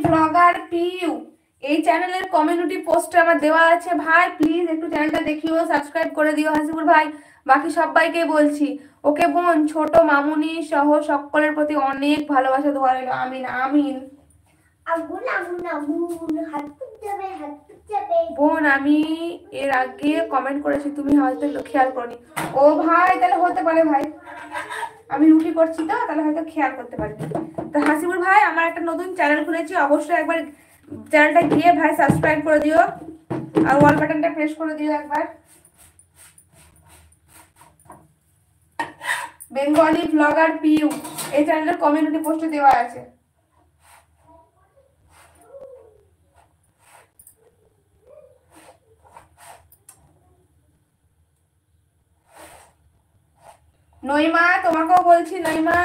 Blogger Piu এই চ্যানেলের community পোস্টে আমার দেওয়া আছে ভাই, প্লিজ একটু চ্যানেলটা দেখিও, সাবস্ক্রাইব করে দিও হাসিবুর ভাই। বাকি সবাইকে বলছি, ওকে বোন, ছোট মামুনি সহ সকলের প্রতি অনেক ভালোবাসা ধরে। আমিন আমিন। বোন আমি এর আগে কমেন্ট করেছি, তুমি হয়তো খেয়াল করনি। ও ভাই তাহলে হতে পারে ভাই, আমি রুটি করছি তো, তাহলে হয়তো খেয়াল করতে পারি। তো হাসিবুর ভাই আমার একটা নতুন চ্যানেল খুলেছি, অবশ্যই একবার চ্যানেলটা গিয়ে ভাই সাবস্ক্রাইব করে দিও আর অল বাটনটা প্রেস করে দিও একবার। বেঙ্গলি ব্লগার পিউ এই চ্যানেলের কমিউনিটি পোস্টে দেওয়া আছে। নইমা তোমাকেও বলছি, নইমা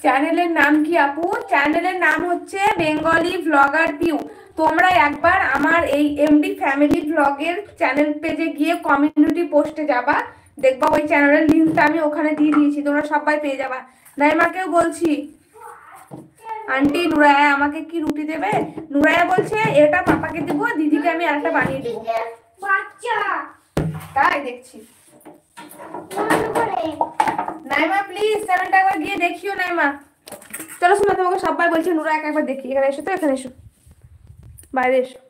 চ্যানেলের নাম কি আপু? চ্যানেলের নাম হচ্ছে বেঙ্গলি ব্লগার পিউ। তোমরা একবার আমার এই এমডি ফ্যামিলি ব্লগের চ্যানেল পেজে গিয়ে কমিউনিটি পোস্টে যাবা, দেখবা ওই চ্যানেলের লিঙ্কটা আমি ওখানে দিয়ে দিয়েছি, তোমরা সবাই পেয়ে যাবা। নাইমাকেও বলছি, আন্টি নুরায়া আমাকে কি রুটি দেবে? নুরায়া বলছে এটা পাপাকে দেবো, দিদিকে আমি আরেকটা বানিয়ে দেবো। তাই দেখছি। নাইমা প্লিজ চ্যানেলটা একবার গিয়ে দেখিও নাইমা। চলো শোনো, তোমাকে সবাই বলছে নুরা একবার দেখি, এখানে এসো তো, এখানে এসো, বাইরে এসো।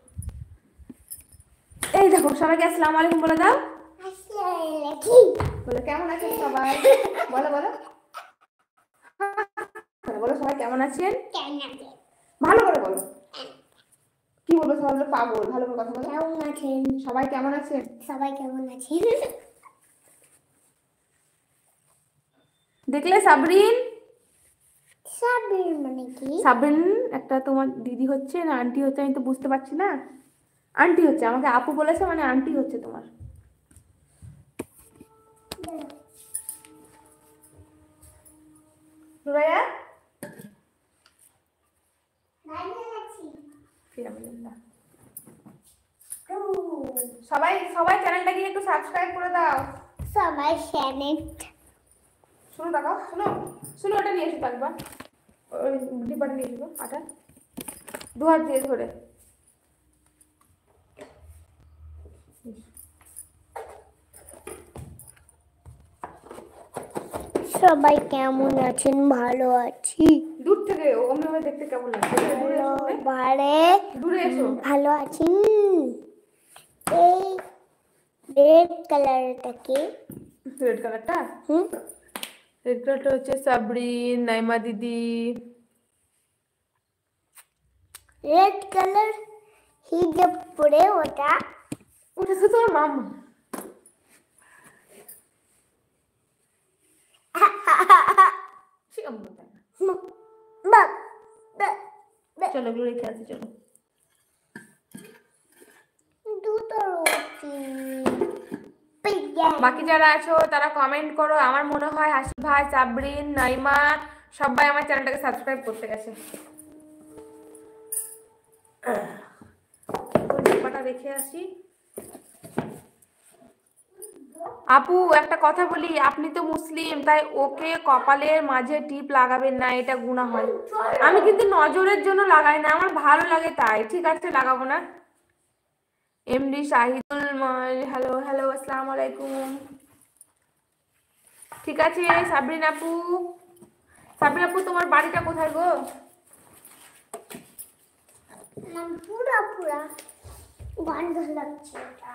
এই দেখো সবাইকে আসসালামু আলাইকুম বলে দাও। বলো কেমন আছেন সবাই, বলো বলো বলো সবাই কেমন আছেন, ভালো করে বলো। কি বলবো সবাই বলো পাগল, ভালো করে কথা বলো। কেমন আছেন সবাই, কেমন আছেন সবাই, কেমন আছেন। দেখলে সাবরিন, সাবরিন মানে কি? সাবরিন একটা তোমার দিদি হচ্ছে না আন্টি হচ্ছে, আমি তো বুঝতে পারছি না। আন্টি হচ্ছে, আমাকে আপু বলেছে মানে আন্টি হচ্ছে তোমার। নুরায়া সবাই সবাই চ্যানেলটা গিয়ে একটু সাবস্ক্রাইব করে দাও সবাই। চ্যানেল শুনো দেখো, শুনো শুনো, ওটা নিয়ে এসো একবার, ওই ডিব্বাটা নিয়ে এসো, আটা দু হাত দিয়ে ধরে। সবাই কেমন আছেন? ভালো আছি। দূর থেকে অমনি দেখতে কেমন লাগছে? দূরে এসো। ভালো আছি। এই রেড কালারটা কি? রেড কালারটা? রেড কালারটা হচ্ছে সাবরিন, নাইমা দিদি। রেড কালার হিজাব পরে, ওটা ওটা তো তোর মামা। চলো এগুলো রেখে আসি, চলো। বাকি যারা আছো তারা কমেন্ট করো। আমার মনে হয় হাসি ভাই, সাবরিন, নাইমা সবাই আমার চ্যানেলটাকে সাবস্ক্রাইব করতে গেছে। ডিব্বাটা রেখে আসি। আপু একটা কথা বলি, আপনি তো মুসলিম, তাই ওকে কপালের মাঝে টিপ লাগাবেন না, এটা গুনাহ হয়। আমি কিন্তু নজরের জন্য লাগাই না, আমার ভালো লাগে তাই। ঠিক আছে লাগাবো না। এমডি শাহিদুল, হ্যালো হ্যালো, আসসালামু আলাইকুম। ঠিক আছে সাবরিন আপু, সাবরিন আপু তোমার বাড়িটা কোথায় গো? পুরা পুরা গন্ধ লাগছে এটা।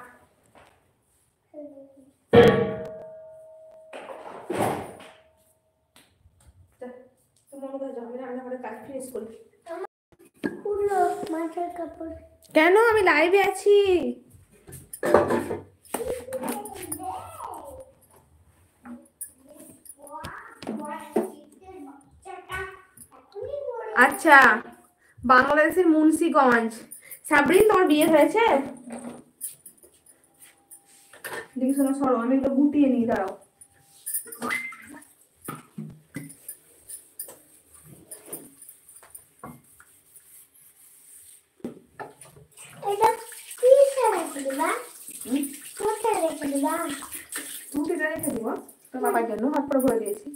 কেন? আমি লাইভে আছি। আচ্ছা, বাংলাদেশের মুন্সিগঞ্জ। সাবরিন তোমার বিয়ে হয়েছে? দেখি শোনো, সরো আমি এগুলো গুটিয়ে নিই, দাঁড়াও। এটা কি রেখে দিবা? কোথায় রেখে দিবা? রুটিটা রেখে দিব তোর বাবার জন্য, হাত পরে ভরে দিয়েছি।